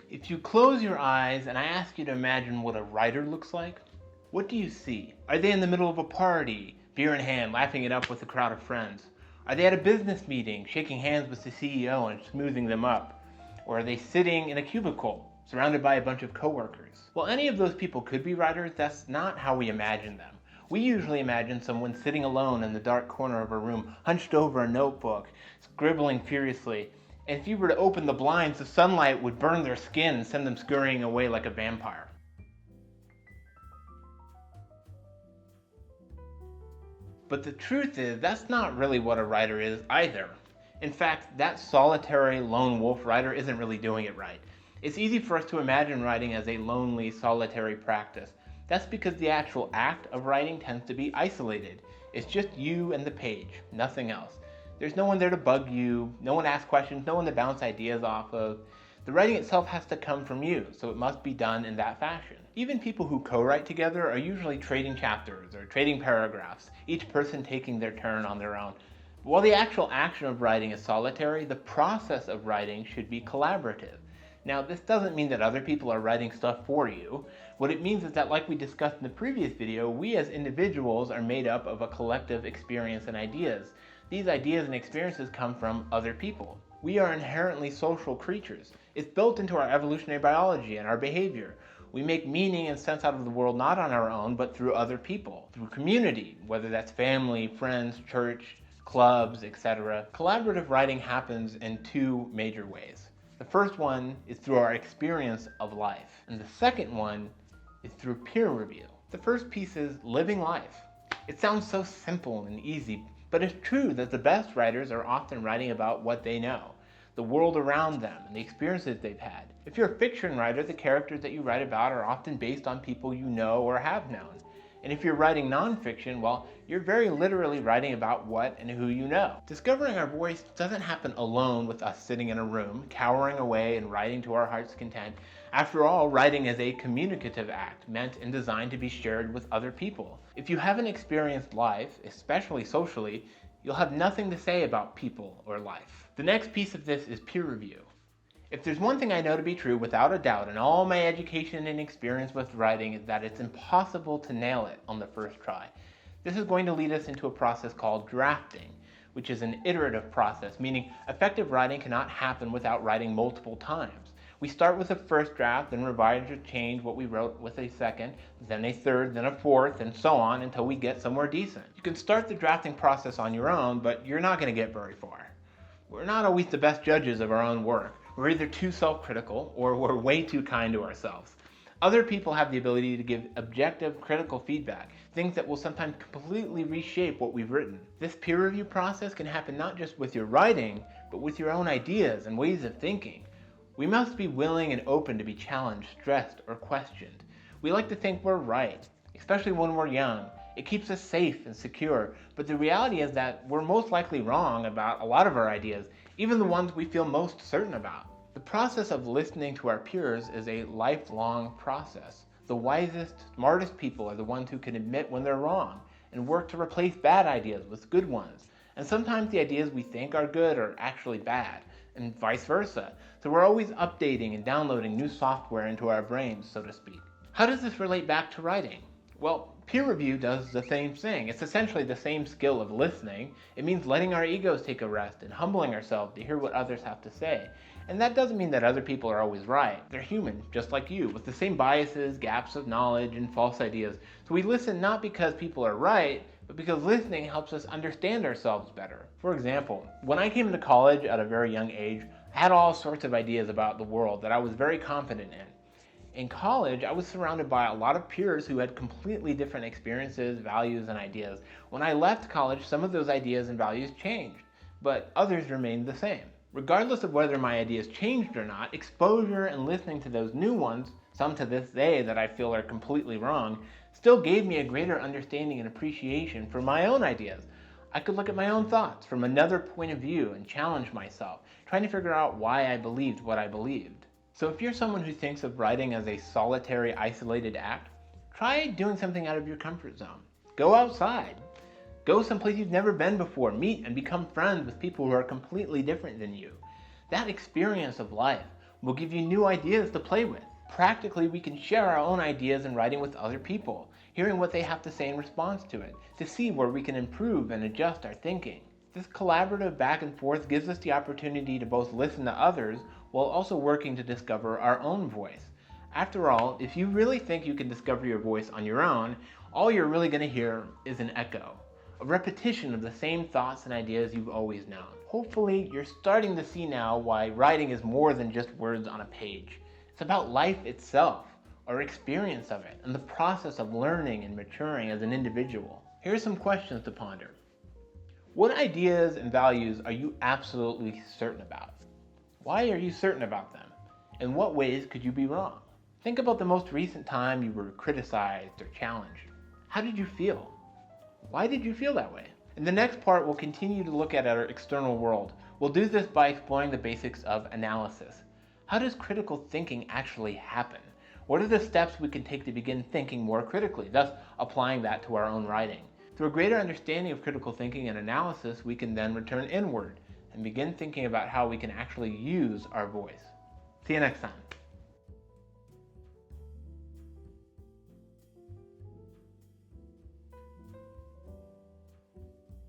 If you close your eyes and I ask you to imagine what a writer looks like, what do you see? Are they in the middle of a party, beer in hand, laughing it up with a crowd of friends? Are they at a business meeting, shaking hands with the CEO and smoothing them up? Or are they sitting in a cubicle, surrounded by a bunch of coworkers? Well, any of those people could be writers. That's not how we imagine them. We usually imagine someone sitting alone in the dark corner of a room, hunched over a notebook, scribbling furiously. And if you were to open the blinds, the sunlight would burn their skin and send them scurrying away like a vampire. But the truth is, that's not really what a writer is either. In fact, that solitary lone wolf writer isn't really doing it right. It's easy for us to imagine writing as a lonely, solitary practice. That's because the actual act of writing tends to be isolated. It's just you and the page, nothing else. There's no one there to bug you, no one asks questions, no one to bounce ideas off of. The writing itself has to come from you, so it must be done in that fashion. Even people who co-write together are usually trading chapters or trading paragraphs, each person taking their turn on their own. But while the actual action of writing is solitary, the process of writing should be collaborative. Now, this doesn't mean that other people are writing stuff for you. What it means is that, like we discussed in the previous video, we as individuals are made up of a collective experience and ideas. These ideas and experiences come from other people. We are inherently social creatures. It's built into our evolutionary biology and our behavior. We make meaning and sense out of the world not on our own, but through other people, through community, whether that's family, friends, church, clubs, etc. Collaborative writing happens in two major ways. The first one is through our experience of life, and the second one is through peer review. The first piece is living life. It sounds so simple and easy, but it's true that the best writers are often writing about what they know, the world around them, and the experiences they've had. If you're a fiction writer, the characters that you write about are often based on people you know or have known. And if you're writing nonfiction, well, you're very literally writing about what and who you know. Discovering our voice doesn't happen alone with us sitting in a room, cowering away and writing to our heart's content. After all, writing is a communicative act meant and designed to be shared with other people. If you haven't experienced life, especially socially, you'll have nothing to say about people or life. The next piece of this is peer review. If there's one thing I know to be true without a doubt in all my education and experience with writing, is that it's impossible to nail it on the first try. This is going to lead us into a process called drafting, which is an iterative process, meaning effective writing cannot happen without writing multiple times. We start with a first draft, then revise or change what we wrote with a second, then a third, then a fourth, and so on until we get somewhere decent. You can start the drafting process on your own, but you're not going to get very far. We're not always the best judges of our own work. We're either too self-critical or we're way too kind to ourselves. Other people have the ability to give objective, critical feedback, things that will sometimes completely reshape what we've written. This peer review process can happen not just with your writing, but with your own ideas and ways of thinking. We must be willing and open to be challenged, stressed, or questioned. We like to think we're right, especially when we're young. It keeps us safe and secure, but the reality is that we're most likely wrong about a lot of our ideas, even the ones we feel most certain about. The process of listening to our peers is a lifelong process. The wisest, smartest people are the ones who can admit when they're wrong and work to replace bad ideas with good ones. And sometimes the ideas we think are good are actually bad, and vice versa. So we're always updating and downloading new software into our brains, so to speak. How does this relate back to writing? Well, peer review does the same thing. It's essentially the same skill of listening. It means letting our egos take a rest and humbling ourselves to hear what others have to say. And that doesn't mean that other people are always right. They're human, just like you, with the same biases, gaps of knowledge, and false ideas. So we listen not because people are right, but because listening helps us understand ourselves better. For example, when I came into college at a very young age, I had all sorts of ideas about the world that I was very confident in. In college, I was surrounded by a lot of peers who had completely different experiences, values, and ideas. When I left college, some of those ideas and values changed, but others remained the same. Regardless of whether my ideas changed or not, exposure and listening to those new ones, some to this day that I feel are completely wrong, still gave me a greater understanding and appreciation for my own ideas. I could look at my own thoughts from another point of view and challenge myself, trying to figure out why I believed what I believed. So if you're someone who thinks of writing as a solitary, isolated act, try doing something out of your comfort zone. Go outside. Go someplace you've never been before. Meet and become friends with people who are completely different than you. That experience of life We'll give you new ideas to play with. Practically, we can share our own ideas in writing with other people, hearing what they have to say in response to it, to see where we can improve and adjust our thinking. This collaborative back and forth gives us the opportunity to both listen to others while also working to discover our own voice. After all, if you really think you can discover your voice on your own, all you're really going to hear is an echo, a repetition of the same thoughts and ideas you've always known. Hopefully, you're starting to see now why writing is more than just words on a page. It's about life itself, our experience of it, and the process of learning and maturing as an individual. Here are some questions to ponder. What ideas and values are you absolutely certain about? Why are you certain about them? In what ways could you be wrong? Think about the most recent time you were criticized or challenged. How did you feel? Why did you feel that way? In the next part, we'll continue to look at our external world. We'll do this by exploring the basics of analysis. How does critical thinking actually happen? What are the steps we can take to begin thinking more critically, thus applying that to our own writing? Through a greater understanding of critical thinking and analysis, we can then return inward and begin thinking about how we can actually use our voice. See you next time.